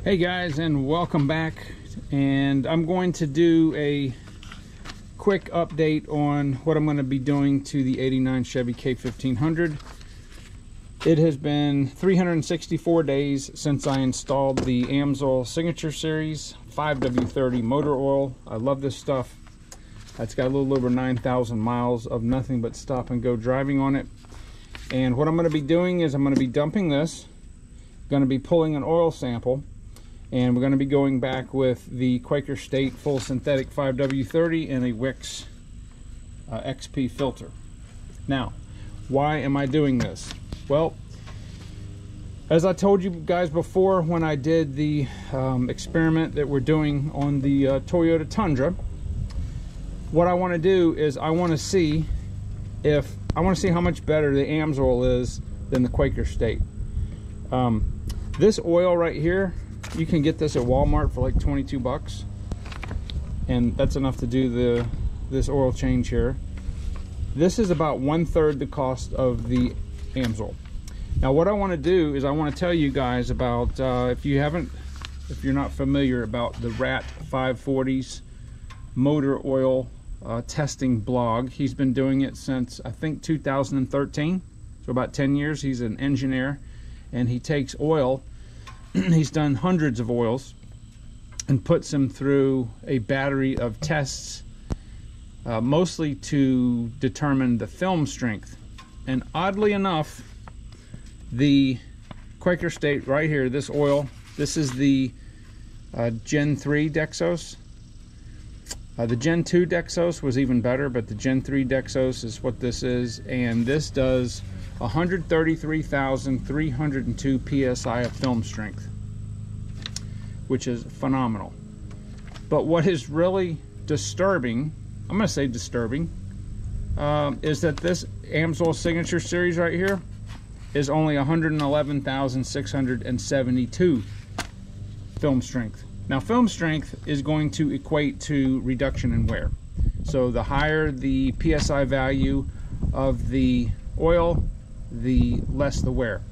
Hey guys, and welcome back. And I'm going to do a quick update on what I'm going to be doing to the '89 Chevy K1500. It has been 364 days since I installed the Amsoil Signature Series 5W30 motor oil. I love this stuff. It's got a little over 9,000 miles of nothing but stop and go driving on it. And what I'm going to be doing is I'm going to be dumping this, going to be pulling an oil sample, and we're going to be going back with the Quaker State Full Synthetic 5W30 and a Wix XP filter. Now, why am I doing this? Well, as I told you guys before when I did the experiment that we're doing on the Toyota Tundra, what I want to do is I want to see how much better the Amsoil is than the Quaker State. This oil right here, you can get this at Walmart for like 22 bucks, and that's enough to do this oil change here. This is about 1/3 the cost of the Amsoil. Now what I want to do is I want to tell you guys about if you're not familiar about the Rat 540's motor oil testing blog. He's been doing it since I think 2013, so about 10 years. He's an engineer, and he takes oil. He's done hundreds of oils and puts them through a battery of tests, mostly to determine the film strength. And oddly enough, the Quaker State right here, this oil, this is the Gen 3 Dexos. The Gen 2 Dexos was even better, but the Gen 3 Dexos is what this is, and this does 133,302 psi of film strength, which is phenomenal. But what is really disturbing, I'm going to say disturbing, is that this Amsoil Signature Series right here is only 111,672 film strength. Now, film strength is going to equate to reduction in wear. So the higher the psi value of the oil, the less the wear.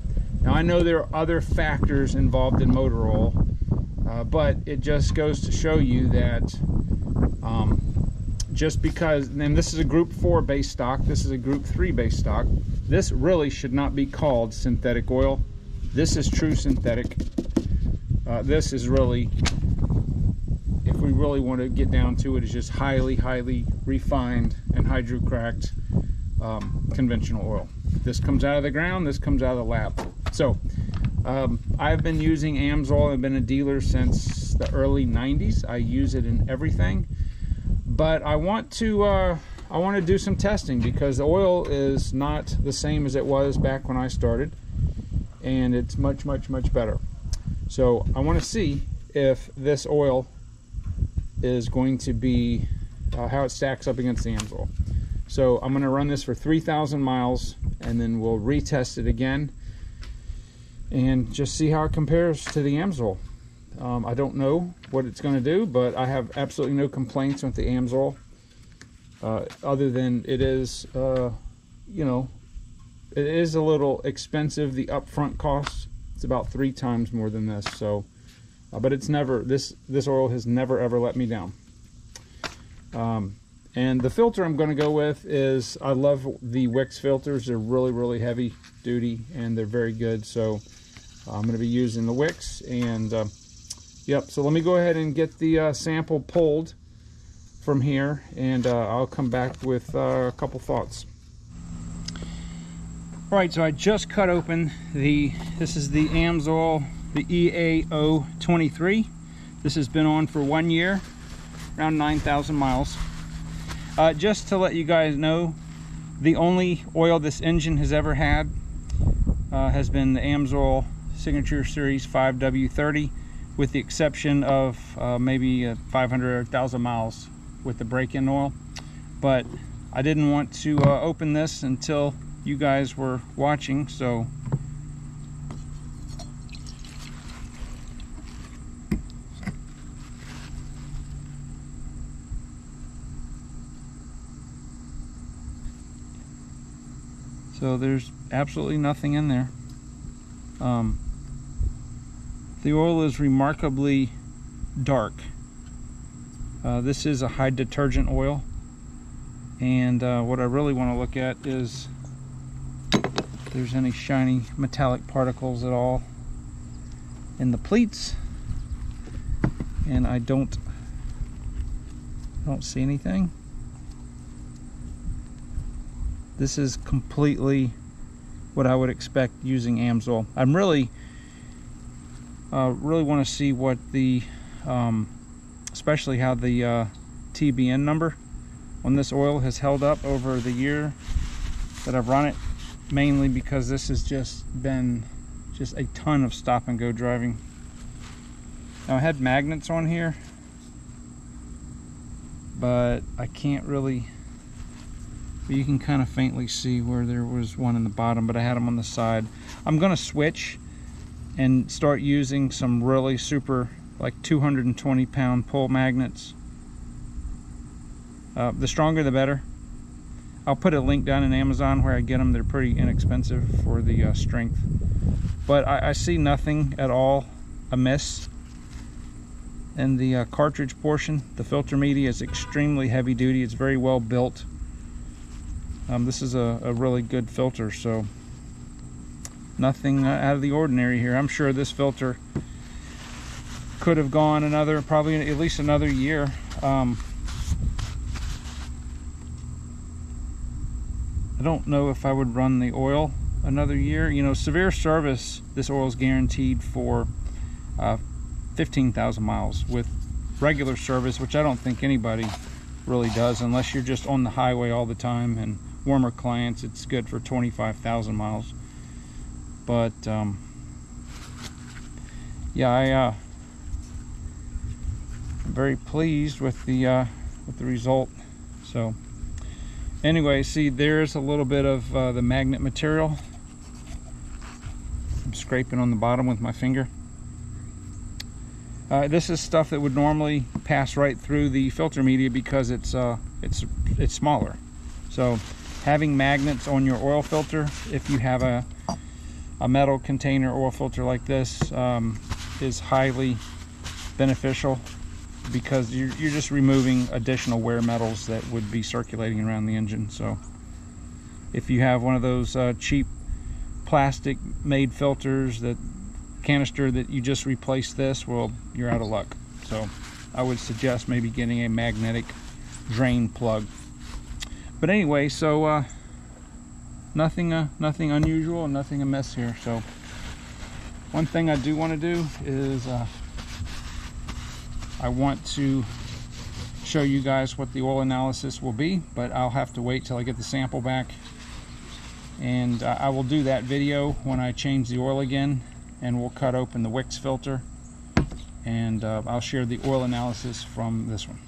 Now I know there are other factors involved in motor oil, but it just goes to show you that just because, and this is a Group 4 base stock, this is a Group 3 base stock, this really should not be called synthetic oil. This is true synthetic. This is really, if we really want to get down to it, is just highly refined and hydrocracked conventional oil. This comes out of the ground, this comes out of the lab. So I've been using Amsoil. I've been a dealer since the early 90s. I use it in everything, but I want to do some testing because the oil is not the same as it was back when I started, and it's much better. So I want to see if this oil is going to be how it stacks up against the Amsoil. So I'm going to run this for 3,000 miles, and then we'll retest it again and just see how it compares to the Amsoil. I don't know what it's going to do, but I have absolutely no complaints with the Amsoil, other than it is, you know, it is a little expensive. The upfront cost, it's about 3 times more than this. So, but it's never, this oil has never ever let me down. And the filter I'm going to go with is, I love the Wix filters. They're really heavy duty, and they're very good. So I'm going to be using the Wix. And yep, so let me go ahead and get the sample pulled from here, and I'll come back with a couple thoughts. All right, so I just cut open this is the Amsoil, the EA023. This has been on for 1 year, around 9,000 miles. Just to let you guys know, the only oil this engine has ever had has been the Amsoil Signature Series 5W30, with the exception of maybe 500 or 1,000 miles with the break-in oil. But I didn't want to open this until you guys were watching, so there's absolutely nothing in there. The oil is remarkably dark. This is a high detergent oil, and what I really want to look at is if there's any shiny metallic particles at all in the pleats, and I don't see anything. This is completely what I would expect using Amsoil. I'm really want to see what the especially how the TBN number on this oil has held up over the year that I've run it, mainly because this has just been a ton of stop and go driving. Now I had magnets on here, but I can't really, you can kind of faintly see where there was one in the bottom, but I had them on the side. I'm gonna switch and start using some really super, like 220 pound pull magnets. The stronger the better. I'll put a link down in Amazon where I get them. They're pretty inexpensive for the strength. But I see nothing at all amiss in the cartridge portion. The filter media is extremely heavy duty. It's very well built. This is a really good filter, so nothing out of the ordinary here. I'm sure this filter could have gone probably at least another year. I don't know if I would run the oil another year. You know, severe service, this oil is guaranteed for 15,000 miles. With regular service, which I don't think anybody really does unless you're just on the highway all the time, and warmer clients, it's good for 25,000 miles. But yeah, I'm very pleased with the result. So anyway, see, there's a little bit of the magnet material. I'm scraping on the bottom with my finger. This is stuff that would normally pass right through the filter media because it's smaller. So having magnets on your oil filter, if you have a metal container oil filter like this, is highly beneficial, because you're just removing additional wear metals that would be circulating around the engine. So if you have one of those cheap plastic made filters, that canister that you just replace this, well, you're out of luck. So I would suggest maybe getting a magnetic drain plug. But anyway, so nothing unusual, nothing amiss here. So one thing I do want to do is I want to show you guys what the oil analysis will be, but I'll have to wait till I get the sample back, and I will do that video when I change the oil again, and we'll cut open the wicks filter, and I'll share the oil analysis from this one.